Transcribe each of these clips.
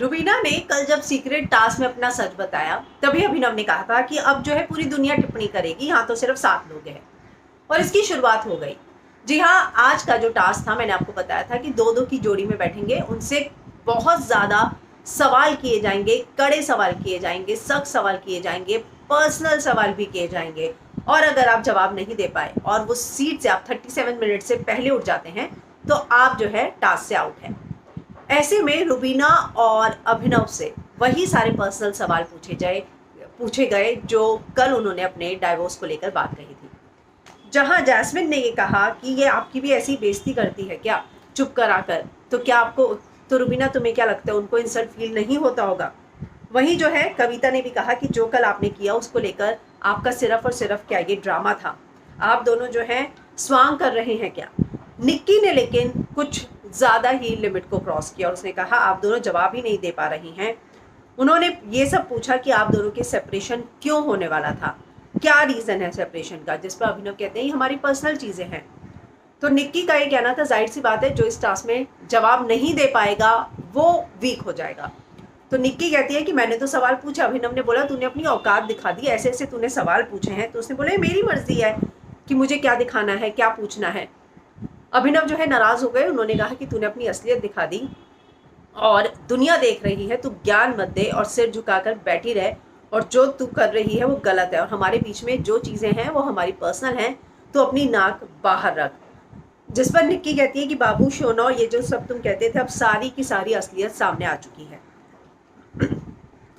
रुबीना ने कल जब सीक्रेट टास्क में अपना सच बताया तभी अभिनव ने कहा था कि अब जो है पूरी दुनिया टिप्पणी करेगी, यहाँ तो सिर्फ 7 लोग हैं और इसकी शुरुआत हो गई। जी हाँ, आज का जो टास्क था मैंने आपको बताया था कि 2-2 की जोड़ी में बैठेंगे, उनसे बहुत ज़्यादा सवाल किए जाएंगे, कड़े सवाल किए जाएंगे, सख्त सवाल किए जाएंगे, पर्सनल सवाल भी किए जाएंगे। और अगर आप जवाब नहीं दे पाए और वो सीट से आप 37 मिनट से पहले उठ जाते हैं तो आप जो है टास्क से आउट हैं। ऐसे में रुबीना और अभिनव से वही सारे पर्सनल सवाल पूछे गए जो कल उन्होंने अपने डाइवोर्स को लेकर बात कही थी। जहां जैस्मिन ने ये कहा कि ये आपकी भी ऐसी बेइज्जती करती है क्या चुप कर आकर, तो क्या आपको, तो रुबीना तुम्हें क्या लगता है उनको इंसल्ट फील नहीं होता होगा। वहीं जो है कविता ने भी कहा कि जो कल आपने किया उसको लेकर आपका सिर्फ और सिर्फ क्या ये ड्रामा था, आप दोनों जो है स्वांग कर रहे हैं क्या। निक्की ने लेकिन कुछ ज़्यादा ही लिमिट को क्रॉस किया और उसने कहा आप दोनों जवाब ही नहीं दे पा रही हैं। उन्होंने ये सब पूछा कि आप दोनों के सेपरेशन क्यों होने वाला था, क्या रीज़न है सेपरेशन का, जिस पर अभिनव कहते हैं ये हमारी पर्सनल चीज़ें हैं। तो निक्की का ये कहना था जाहिर सी बात है जो इस टास्क में जवाब नहीं दे पाएगा वो वीक हो जाएगा। तो निक्की कहती है कि मैंने तो सवाल पूछा। अभिनव ने बोला तूने अपनी औकात दिखा दी, ऐसे ऐसे तूने सवाल पूछे हैं। तो उसने बोला मेरी मर्जी है कि मुझे क्या दिखाना है, क्या पूछना है। अभिनव जो है नाराज़ हो गए, उन्होंने कहा कि तूने अपनी असलियत दिखा दी और दुनिया देख रही है, तू ज्ञान मत दे और सिर झुकाकर बैठी रहे, और जो तू कर रही है वो गलत है और हमारे बीच में जो चीज़ें हैं वो हमारी पर्सनल हैं, तो अपनी नाक बाहर रख। जिस पर निक्की कहती है कि बाबू शोनो, ये जो सब तुम कहते थे अब सारी की सारी असलियत सामने आ चुकी है।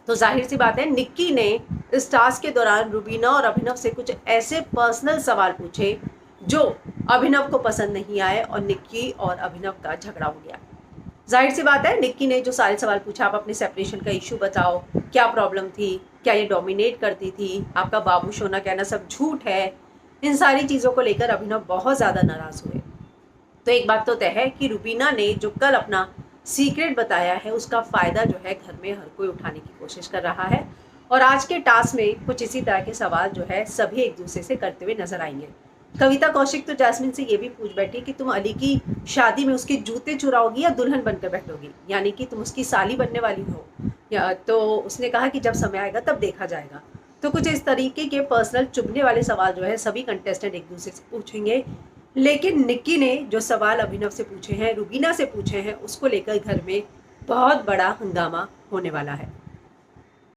तो जाहिर सी बात है निक्की ने इस टास्क के दौरान रुबीना और अभिनव से कुछ ऐसे पर्सनल सवाल पूछे जो अभिनव को पसंद नहीं आए और निक्की और अभिनव का झगड़ा हो गया। जाहिर सी बात है निक्की ने जो सारे सवाल पूछा, आप अपने सेपरेशन का इशू बताओ, क्या प्रॉब्लम थी, क्या ये डोमिनेट करती थी, आपका बाबू शोना कहना सब झूठ है, इन सारी चीज़ों को लेकर अभिनव बहुत ज़्यादा नाराज़ हुए। तो एक बात तो तय है कि रुबीना ने जो कल अपना सीक्रेट बताया है उसका फ़ायदा जो है घर में हर कोई उठाने की कोशिश कर रहा है और आज के टास्क में कुछ इसी तरह के सवाल जो है सभी एक दूसरे से करते हुए नजर आएंगे। कविता कौशिक तो जैस्मिन से ये भी पूछ बैठी कि तुम अली की शादी में उसके जूते चुराओगी या दुल्हन बनकर बैठोगी, यानी कि तुम उसकी साली बनने वाली हो या। तो उसने कहा कि जब समय आएगा तब देखा जाएगा। तो कुछ इस तरीके के पर्सनल चुभने वाले सवाल जो है सभी कंटेस्टेंट एक दूसरे से पूछेंगे, लेकिन निक्की ने जो सवाल अभिनव से पूछे हैं, रुबीना से पूछे हैं, उसको लेकर घर में बहुत बड़ा हंगामा होने वाला है।